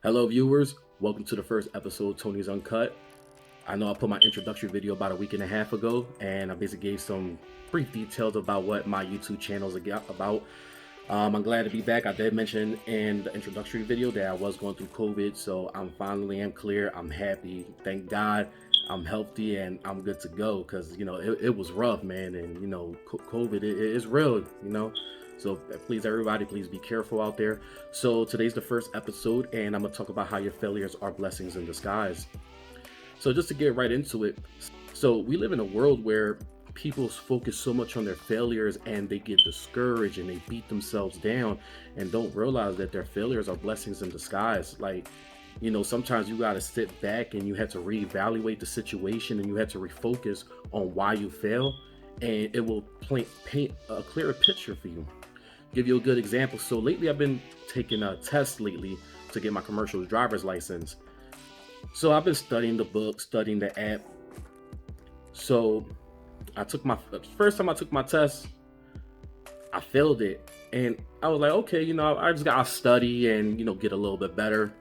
Hello, viewers. Welcome to the first episode of Tony's Uncut. I know I put my introductory video about a week and a half ago, and I basically gave some brief details about what my YouTube channel is about. I'm glad to be back. I did mention in the introductory video that I was going through COVID, so I'm finally am clear. I'm happy. Thank God. I'm healthy and I'm good to go because it was rough, man, and COVID it is real, So please, everybody, please be careful out there. So today's the first episode, and I'm gonna talk about how your failures are blessings in disguise. So just to get right into it, so we live in a world where people focus so much on their failures and they get discouraged and they beat themselves down and don't realize that their failures are blessings in disguise. Sometimes you got to sit back and you have to reevaluate the situation and you have to refocus on why you fail, and it will paint a clearer picture for you. Give you a good example. So lately I've been taking a test lately to get my commercial driver's license. So I've been studying the book, studying the app. So I took my first time I took my test, I failed it. And I was like, okay, I just gotta study and, get a little bit better.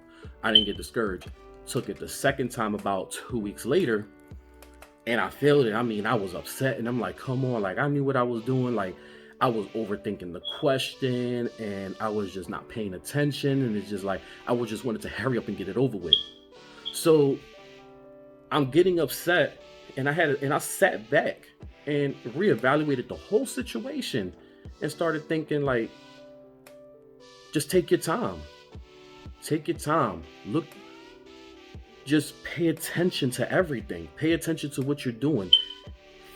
I didn't get discouraged. Took it the second time about 2 weeks later, and I failed it. I mean, I was upset and I'm like, come on, like I knew what I was doing. Like I was overthinking the question and I was just not paying attention. And it's just like, I was just wanted to hurry up and get it over with. So I'm getting upset, and I sat back and reevaluated the whole situation and started thinking like, just take your time. Take your time. Look, just pay attention to everything. Pay attention to what you're doing.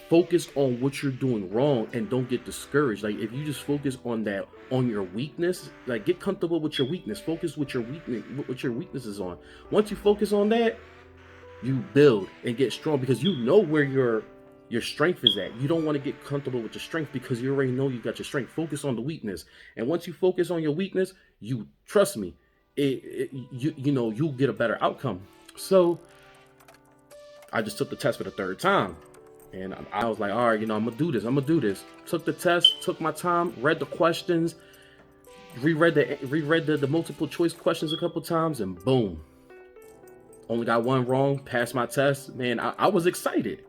Focus on what you're doing wrong and don't get discouraged. Like if you just focus on that, on your weakness, like get comfortable with your weakness. Focus with your weakness is on. Once you focus on that, you build and get strong because you know where your strength is at. You don't want to get comfortable with your strength because you already know you got your strength. Focus on the weakness. And once you focus on your weakness, you trust me, you'll get a better outcome. So I just took the test for the third time. And I was like, all right, I'm gonna do this. Took the test, took my time, read the questions, reread the multiple choice questions a couple times, and boom. Only got one wrong, passed my test. Man, I was excited.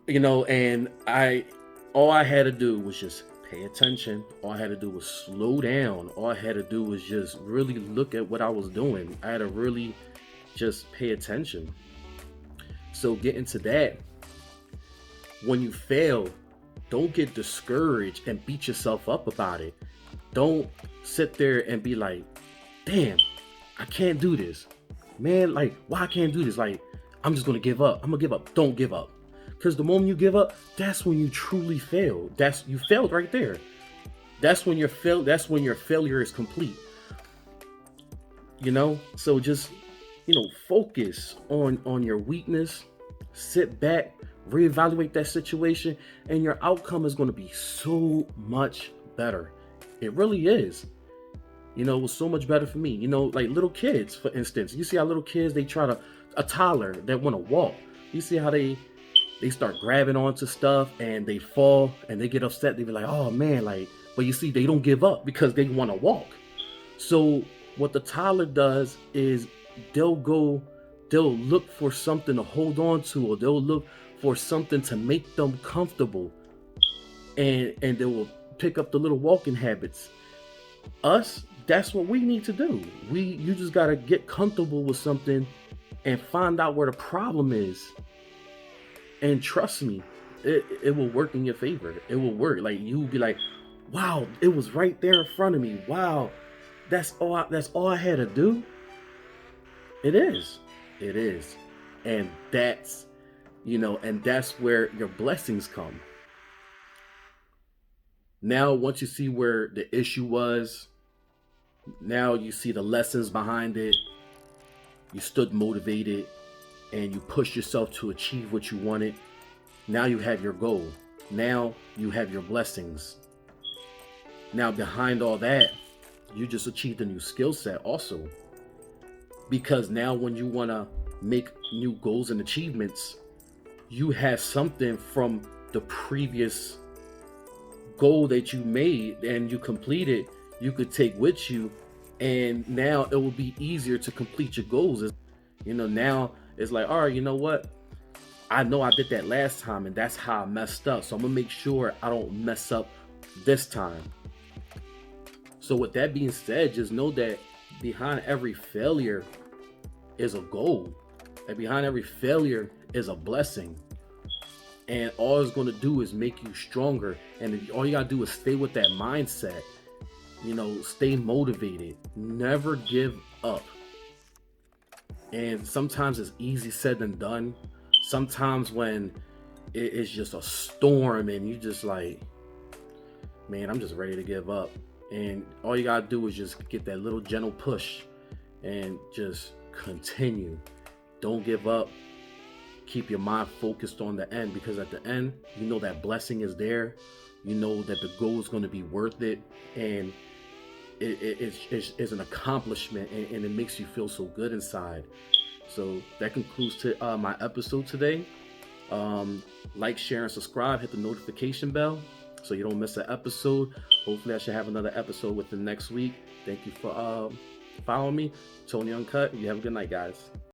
And all I had to do was just pay attention. All I had to do was slow down. All I had to do was just really look at what I was doing. I had to really just pay attention. So getting to that, when you fail, don't get discouraged and beat yourself up about it. Don't sit there and be like, damn, I can't do this. Man, like, why I can't do this? Like, I'm just gonna give up. I'm gonna give up. Don't give up. Because the moment you give up, that's when you truly fail. You failed right there. That's when your failure is complete. So just focus on your weakness, sit back, reevaluate that situation, and your outcome is going to be so much better. It really is. It was so much better for me. Like little kids, for instance, you see how little kids, they try a toddler that want to walk. You see how they start grabbing onto stuff and they fall and they get upset. They be like, oh man, but you see, they don't give up because they want to walk. So what the toddler does is they'll look for something to hold on to, or they'll look for something to make them comfortable, and they will pick up the little walking habits. That's what we need to do. You just got to get comfortable with something and find out where the problem is, and trust me, it will work in your favor. It will work. Like you'll be like, wow, it was right there in front of me. Wow, that's all I had to do. It is. And that's where your blessings come. Now, once you see where the issue was, now you see the lessons behind it, you stood motivated and you pushed yourself to achieve what you wanted. Now you have your goal. Now you have your blessings. Now behind all that, you just achieved a new skill set also. Because now when you want to make new goals and achievements, you have something from the previous goal that you made and you completed, you could take with you And now it will be easier to complete your goals. Now it's like, all right, you know what? I know I did that last time and that's how I messed up. So I'm gonna make sure I don't mess up this time. So with that being said, just know that behind every failure is a goal. And behind every failure is a blessing. And all it's gonna do is make you stronger. And all you gotta do is stay with that mindset. Stay motivated. Never give up. And sometimes it's easy said than done. Sometimes when it's just a storm and you just like, man, I'm just ready to give up. And all you gotta do is just get that little gentle push and just continue. Don't give up. Keep your mind focused on the end, because at the end, you know that blessing is there. You know that the goal is going to be worth it, and it's an accomplishment, and it makes you feel so good inside. So that concludes my episode today. Like, share, and subscribe. Hit the notification bell so you don't miss an episode. Hopefully, I should have another episode within next week. Thank you for following me, Tony Uncut. You have a good night, guys.